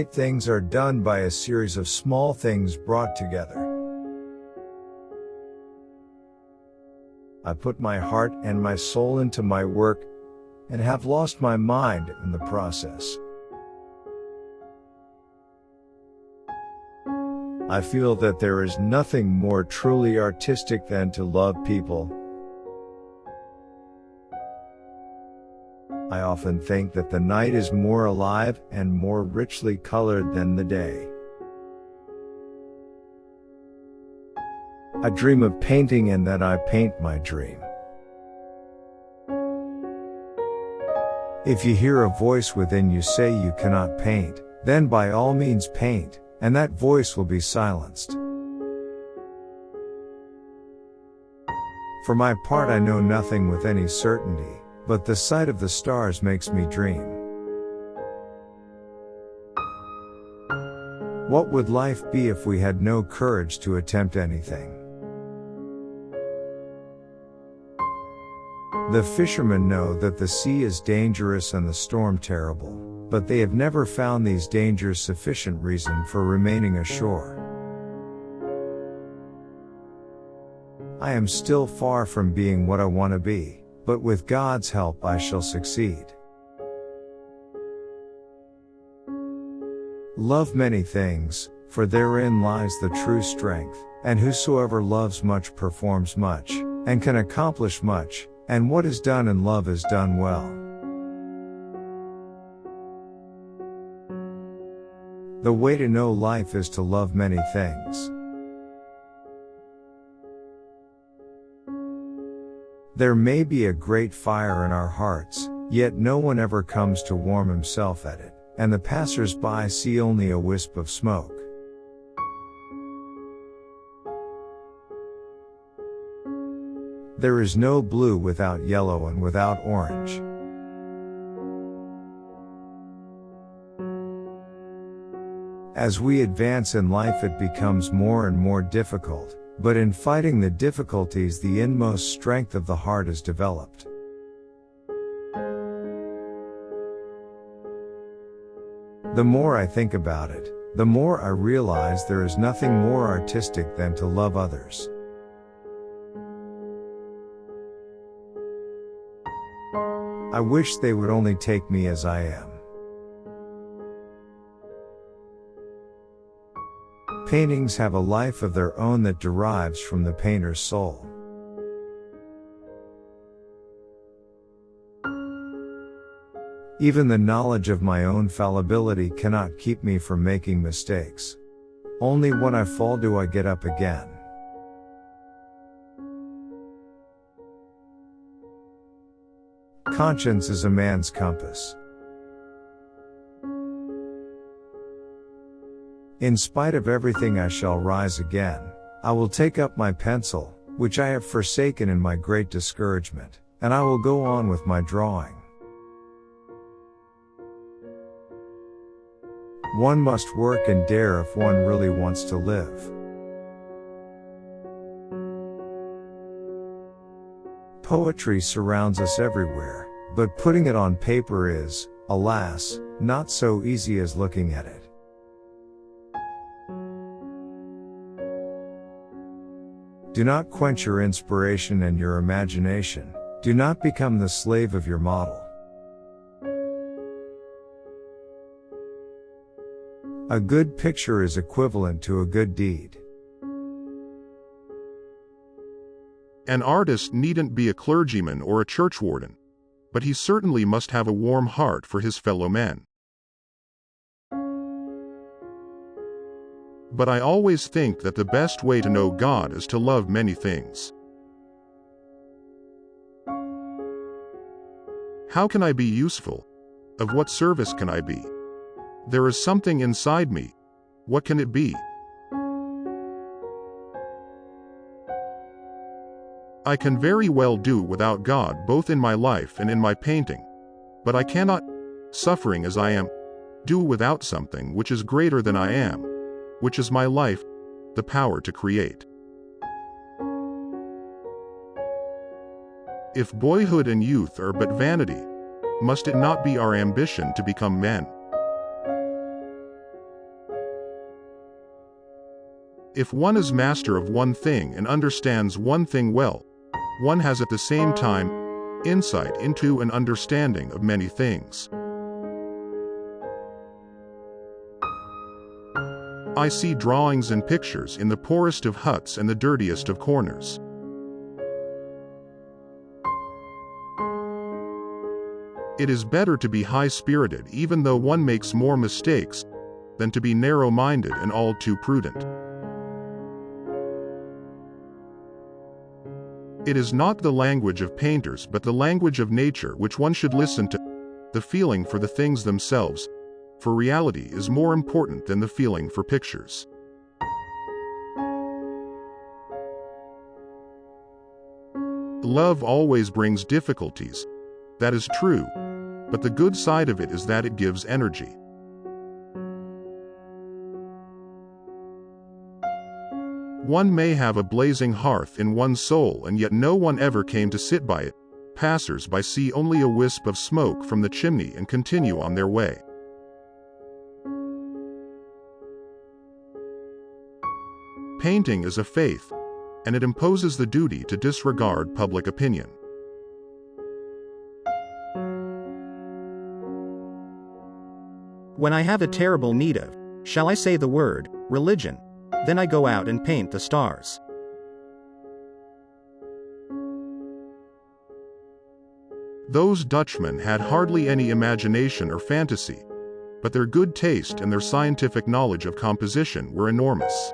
great things are done by a series of small things brought together. I put my heart and my soul into my work and have lost my mind in the process. I feel that there is nothing more truly artistic than to love people. I often think that the night is more alive and more richly colored than the day. I dream of painting and that I paint my dream. If you hear a voice within you say you cannot paint, then by all means paint, and that voice will be silenced. For my part, I know nothing with any certainty, but the sight of the stars makes me dream. What would life be if we had no courage to attempt anything? The fishermen know that the sea is dangerous and the storm terrible, but they have never found these dangers sufficient reason for remaining ashore. I am still far from being what I want to be, but with God's help I shall succeed. Love many things, for therein lies the true strength, and whosoever loves much performs much, and can accomplish much, and what is done in love is done well. The way to know life is to love many things. There may be a great fire in our hearts, yet no one ever comes to warm himself at it, and the passers-by see only a wisp of smoke. There is no blue without yellow and without orange. As we advance in life it becomes more and more difficult, but in fighting the difficulties the inmost strength of the heart is developed. The more I think about it, the more I realize there is nothing more artistic than to love others. I wish they would only take me as I am. Paintings have a life of their own that derives from the painter's soul. Even the knowledge of my own fallibility cannot keep me from making mistakes. Only when I fall do I get up again. Conscience is a man's compass. In spite of everything I shall rise again. I will take up my pencil, which I have forsaken in my great discouragement, and I will go on with my drawing. One must work and dare if one really wants to live. Poetry surrounds us everywhere, but putting it on paper is, alas, not so easy as looking at it. Do not quench your inspiration and your imagination. Do not become the slave of your model. A good picture is equivalent to a good deed. An artist needn't be a clergyman or a churchwarden, but he certainly must have a warm heart for his fellow men. But I always think that the best way to know God is to love many things. How can I be useful? Of what service can I be? There is something inside me. What can it be? I can very well do without God both in my life and in my painting, but I cannot, suffering as I am, do without something which is greater than I am, which is my life, the power to create. If boyhood and youth are but vanity, must it not be our ambition to become men? If one is master of one thing and understands one thing well, one has at the same time insight into and understanding of many things. I see drawings and pictures in the poorest of huts and the dirtiest of corners. It is better to be high-spirited even though one makes more mistakes, than to be narrow-minded and all too prudent. It is not the language of painters but the language of nature which one should listen to, the feeling for the things themselves, for reality is more important than the feeling for pictures. Love always brings difficulties, that is true, but the good side of it is that it gives energy. One may have a blazing hearth in one's soul and yet no one ever came to sit by it. Passers-by see only a wisp of smoke from the chimney and continue on their way. Painting is a faith, and it imposes the duty to disregard public opinion. When I have a terrible need of, shall I say the word, religion, then I go out and paint the stars. Those Dutchmen had hardly any imagination or fantasy, but their good taste and their scientific knowledge of composition were enormous.